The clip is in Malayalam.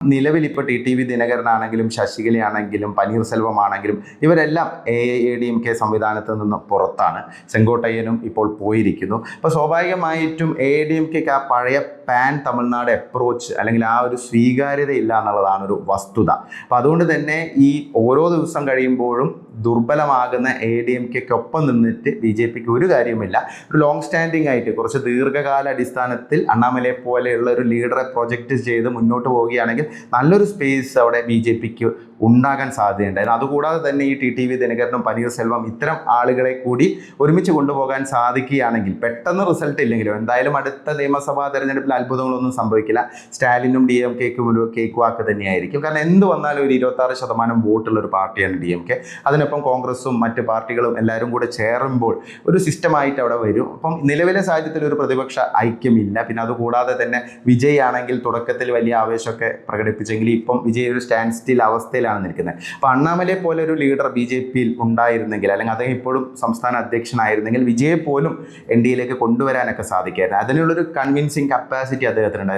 നിലവിൽ ഇപ്പോൾ ടി ദിനകരനാണെങ്കിലും ശശികലയാണെങ്കിലും പനീർസെൽവം ആണെങ്കിലും ഇവരെല്ലാം AIADMK സംവിധാനത്തിൽ നിന്ന് പുറത്താണ്. സെങ്കോട്ടയ്യനും ഇപ്പോൾ പോയിരിക്കുന്നു. അപ്പോൾ സ്വാഭാവികമായിട്ടും AIADMKക്ക് ആ പഴയ പാൻ തമിഴ്നാട് അപ്രോച്ച് അല്ലെങ്കിൽ ആ ഒരു സ്വീകാര്യത ഇല്ല എന്നുള്ളതാണ് ഒരു വസ്തുത. അപ്പോൾ അതുകൊണ്ട് തന്നെ ഈ ഓരോ ദിവസം കഴിയുമ്പോഴും ദുർബലമാകുന്ന AIADMKക്കൊപ്പം നിന്നിട്ട് BJPക്ക് ഒരു കാര്യമില്ല. ഒരു ലോങ് സ്റ്റാൻഡിങ് ആയിട്ട് കുറച്ച് ദീർഘകാല അടിസ്ഥാനത്തിൽ അണ്ണാമലയെ പോലെയുള്ള ഒരു ലീഡറെ പ്രൊജക്റ്റ് ചെയ്ത് മുന്നോട്ട് പോവുകയാണെങ്കിൽ നല്ലൊരു സ്പേസ് അവിടെ BJPക്ക് ഉണ്ടാകാൻ സാധ്യതയുണ്ടായിരുന്നു. അതുകൂടാതെ തന്നെ ഈ ടി ദിനകരനും പനീർസെൽവം ഇത്തരം ആളുകളെ കൂടി ഒരുമിച്ച് കൊണ്ടുപോകാൻ സാധിക്കുകയാണെങ്കിൽ പെട്ടെന്ന് റിസൾട്ട് ഇല്ലെങ്കിലും എന്തായാലും അടുത്ത നിയമസഭാ തെരഞ്ഞെടുപ്പിൽ അത്ഭുതങ്ങളൊന്നും സംഭവിക്കില്ല. സ്റ്റാലിനും DMKക്കും ഒരു കേക്ക് വാക്ക് തന്നെയായിരിക്കും. കാരണം എന്ത് വന്നാലും ഒരു 26% വോട്ടുള്ള ഒരു പാർട്ടിയാണ് DMK. അതിനൊപ്പം കോൺഗ്രസും മറ്റ് പാർട്ടികളും എല്ലാവരും കൂടെ ചേരുമ്പോൾ ഒരു സിസ്റ്റമായിട്ട് അവിടെ വരും. അപ്പം നിലവിലെ സാഹചര്യത്തിൽ ഒരു പ്രതിപക്ഷ ഐക്യമില്ല. പിന്നെ അതുകൂടാതെ തന്നെ വിജയ് ആണെങ്കിൽ തുടക്കത്തിൽ വലിയ ആവേശമൊക്കെ പ്രകടിപ്പിച്ചെങ്കിൽ ഇപ്പം വിജയ് ഒരു സ്റ്റാൻഡ് സ്റ്റിൽ അവസ്ഥയിലാണ് നിൽക്കുന്നത്. അപ്പോൾ അണ്ണാമലയെ പോലെ ഒരു ലീഡർ BJPയിൽ ഉണ്ടായിരുന്നെങ്കിൽ അല്ലെങ്കിൽ അദ്ദേഹം ഇപ്പോഴും സംസ്ഥാന അധ്യക്ഷനായിരുന്നെങ്കിൽ വിജയെ പോലും NDAയിലേക്ക് കൊണ്ടുവരാനൊക്കെ സാധിക്കായിരുന്നു. അതിനുള്ളൊരു കൺവിൻസിങ് കപ്പാസിറ്റി അദ്ദേഹത്തിനുണ്ടായിരുന്നു.